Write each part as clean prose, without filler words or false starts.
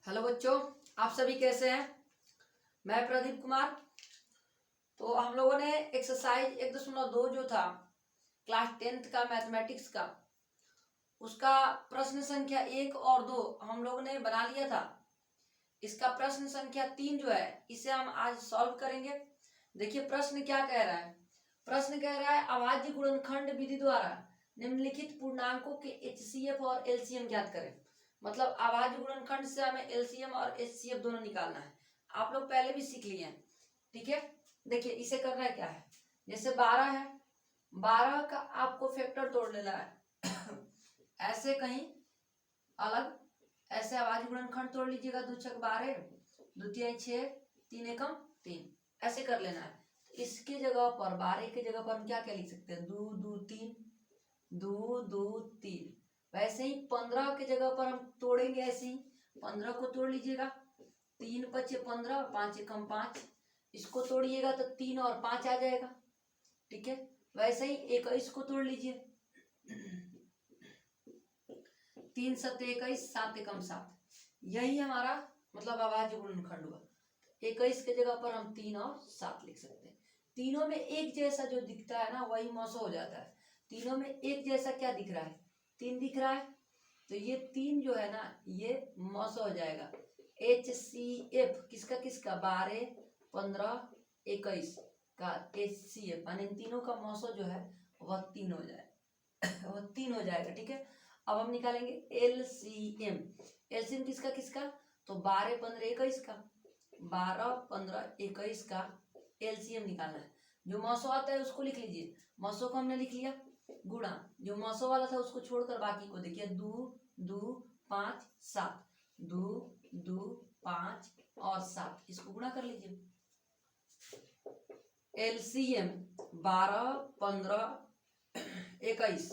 Hello बच्चों, आप सभी कैसे हैं। मैं प्रदीप कुमार। तो हम लोगों ने एक्सरसाइज 1.2 जो था क्लास 10th का मैथमेटिक्स का, उसका प्रश्न संख्या 1 और 2 हम लोगों ने बना लिया था। इसका प्रश्न संख्या 3 जो है इसे हम आज सॉल्व करेंगे। देखिए प्रश्न क्या कह रहा है। प्रश्न कह रहा है अभाज्य गुणनखंड विधि द्वारा निम्नलिखित पूर्णांकों के एचसीएफ और एलसीएम ज्ञात करें। मतलब अभाज्य गुणनखंड से हमें एलसीएम और एचसीएफ दोनों निकालना है। आप लोग पहले भी सीख लिए हैं, ठीक है। देखिए इसे करना है क्या है, जैसे 12 है, 12 का आपको फैक्टर तोड़ लेना है ऐसे कहीं अलग, ऐसे अभाज्य गुणनखंड तोड़ लीजिएगा। 2 छक 12, 2 तिहाई 6, 3 एकम 3, ऐसे कर लेना है। इसके जगह पर 12 के जगह पर हम क्या क्या लिख सकते हैं, 2 2 3, 2 2 3। वैसे ही 15 के जगह पर हम तोड़ेंगे, ऐसे ही 15 को तोड़ लीजिएगा। 3 5 15, 5 एकम 5, इसको तोड़िएगा तो 3 और 5 आ जाएगा, ठीक है। वैसे ही 21 को तोड़ लीजिए, 3 7 21, 7 एकम 7। यही हमारा मतलब अभाज्य गुणनखंड हुआ। 21 के जगह पर हम 3 और 7 लिख सकते हैं। तीनों में एक जैसा जो दिखता है ना वही मौसो हो जाता है। तीनों में एक जैसा क्या दिख रहा है, 3 दिख रहा है, तो ये 3 जो है ना ये मौसो हो जाएगा। HCF किसका किसका, 12 15 21 का HCF, यानी इन तीनों का मौसो जो है वह 3 हो जाए वह 3 हो जाएगा, ठीक है। अब हम निकालेंगे LCM। LCM किसका किसका, तो 12 15 21 का, 12 15 21 का LCM निकालना है। जो मौसो आता है उसको लिख लीजिए, मौसो को हमने लिख लिया, गुणा जो मौसो वाला था उसको छोड़कर बाकी को देखिए, 2 2 5 7, 2 2 5 और 7, इसको गुणा कर लीजिए। LCM 12 15 21,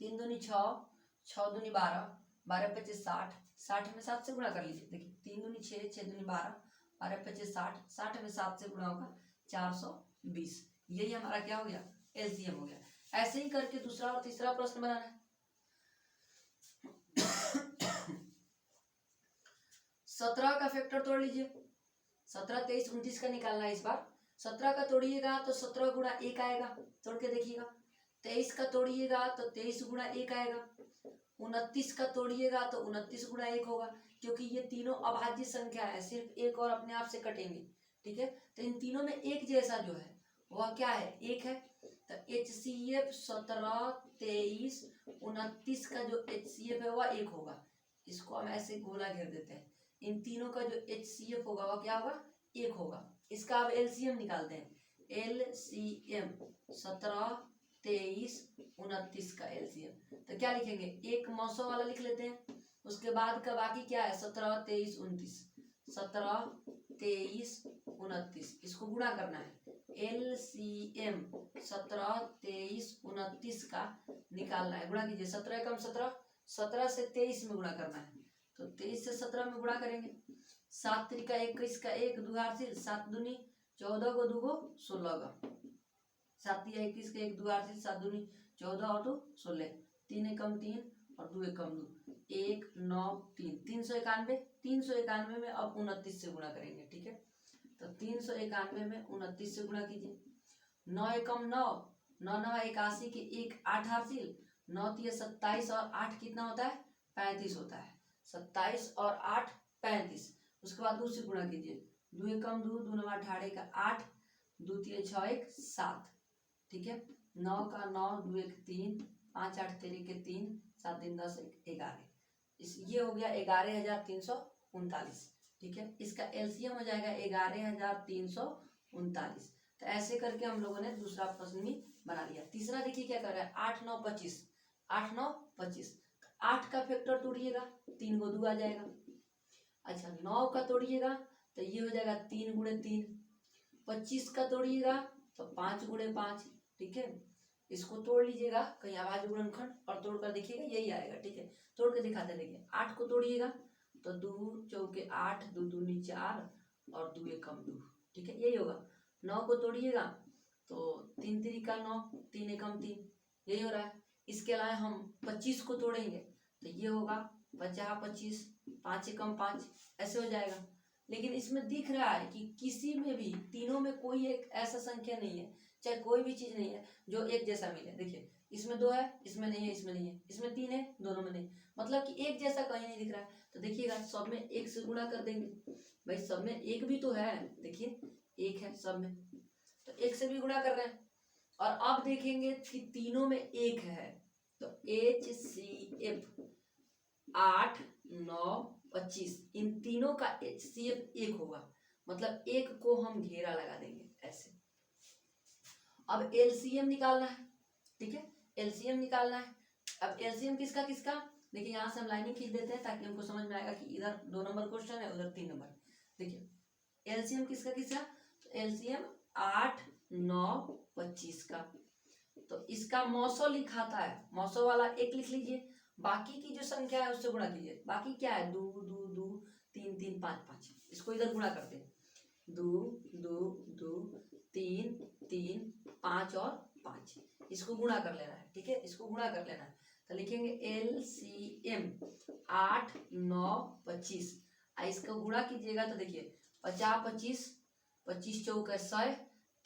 3 दूनी 6, 6 दूनी 12, 12 25 60, 60 में 7 से गुणा कर लीजिए। देखिए 3 दूनी 6, 6 दूनी 12, 12 25 60, 60 में 7 से गुणा होगा 420। यही हमारा क्या हो गया, एलसीएम हो गया। ऐसे ही करके दूसरा और तीसरा प्रश्न बनाना है। 17 का फैक्टर तोड़ लीजिए, 17 23 29 का निकालना है इस बार। 17 का तोड़िएगा तो 17 गुणा 1 आएगा, तोड़ के देखिएगा। 23 का तोड़िएगा तो 23 गुणा 1 आएगा। 29 का तोड़िएगा तो 29 गुणा 1 होगा, क्योंकि ये तीनों अभाज्य संख्या है, सिर्फ एक और अपने आप से कटेंगे, ठीक है। तो इन तीनों में एक जैसा जो है वह क्या है, एक है। तो HCF 17 23 29 का जो HCF है वह 1 होगा। इसको हम ऐसे गोला घेर देते हैं। इन तीनों का जो HCF होगा वह क्या होगा, 1 होगा। इसका अब LCM निकालते हैं। LCM 17 23 29 का LCM, तो क्या लिखेंगे, एक मौसो वाला लिख लेते हैं। उसके बाद का बाकी क्या है, 17 23 29, 17 23 29, इसको गुणा करना है। LCM 17 23 29 का निकालना है, गुणा कीजिए। 17 एकम 17, 17 से 23 में गुणा करना है, तो 23 से 17 में गुणा करेंगे। 7 त्रिका 21 का 1 दुघारसिल, 7 दूनी 14 को 2 16 का, 7 तिया 21 का 1 दुघारसिल, 7 दूनी 14 और 2 16, 3 एकम 3 और 2 एकम 2, 1 9 3, 391। 391 में अब 29 से गुणा करेंगे, ठीक है। तो 391 में 29 से गुणा कीजिए। 9 एकम 9, 9 9 81 के 1 8 हासिल, 9 तिया 27 और 8 कितना होता है, 35 होता है। 27 और 8 35, उसके बाद 2 से गुणा कीजिए। 2 एकम 2, 2 9 18 का 8, 2 तिया 6 1 7, ठीक है। 9 का 9, 2 1 3, 5 8 13 के 3, 7 3 10 11, इस ये हो गया 11,339, ठीक है। इसका एलसीएम हो जाएगा 11,339। तो ऐसे करके हम लोगों ने दूसरा प्रश्न भी बना लिया। तीसरा देखिए क्या कर रहा है, 8 9 25, 8 9 25, 8 का फैक्टर तोड़िएगा, 3 को 2 आ जाएगा। अच्छा 9 का तोड़िएगा तो ये हो जाएगा 3 गुणे 3, 25 का तोड़िएगा तो 5 गुणे 5, ठीक है। इसको तोड़ लीजिएगा कहीं अभाज्य गुणनखंड और तोड़कर देखिएगा यही आएगा, ठीक है। तोड़ के दिखाते देखिए। 8 को तोड़िएगा तो 2 चौके 8, 2 दूनी 4 और 2 एकम 2, ठीक है, यही होगा। 9 को तोड़िएगा तो 3 तिरिका 9, 3 एकम 3, यही हो रहा है। इसके अलावा हम 25 को तोड़ेंगे तो ये होगा 50 25, 5 से कम 5, ऐसे हो जाएगा। लेकिन इसमें दिख रहा है कि किसी में भी तीनों में कोई एक ऐसा संख्या नहीं है, चाहे कोई भी चीज नहीं है जो एक जैसा मिले। देखिए इसमें 2 है, इसमें नहीं है, इसमें नहीं है, इसमें 3 है, दोनों में नहीं, मतलब कि एक जैसा कहीं नहीं दिख रहा है। तो देखिएगा सब में 1 से गुणा कर देंगे, भाई सब में 1 भी तो है, देखिए 1 है सब में, तो 1 से भी गुणा कर रहे हैं। और अब देखेंगे कि तीनों में 1 है, तो HCF 8, 9, 25, इन तीनों का HCF 1 होगा, मतलब 1 को हम घेरा लगा देंगे ऐसे। अब LCM निकालना है, ठीक है, LCM निकालना है। अब LCM किसका किसका, देखिए यहाँ से हम लाइनिंग खींच देते हैं ताकि हमको समझ में आएगा कि इधर 2 नंबर क्वेश्चन है, उधर 3 नंबर। देखिए LCM किसका किसका, तो LCM 8, 9, 25 का, तो इसका मौसो लिखाता है, मौसो वाला 1 लिख लीजिए, बाकी की जो संख्या है उससे गुणा कीजिए। बाकी क्या है, 2, 2, 2, 3, 3, 5, 5, इसको इधर गुणा करते हैं, 2, 2, 2, 3, 3, 5 और 5, इसको गुणा कर लेना है, ठीक है, इसको गुणा कर लेना है। तो लिखेंगे LCM 8, 9, 25, इसका गुणा कीजिएगा तो देखिए 50, 25, 25 चौका 100,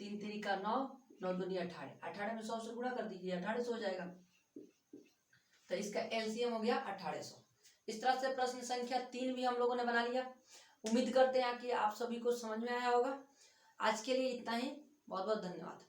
3 3 का 9, 9 दूनी 18, 18 में 100 से गुणा कर दीजिए, 1800 हो जाएगा। तो इसका LCM हो गया 1800। इस तरह से प्रश्न संख्या 3 भी हम लोगों ने बना लिया। उम्मीद करते हैं कि आप सभी को समझ में आया होगा। आज के लिए इतना ही, बहुत बहुत धन्यवाद।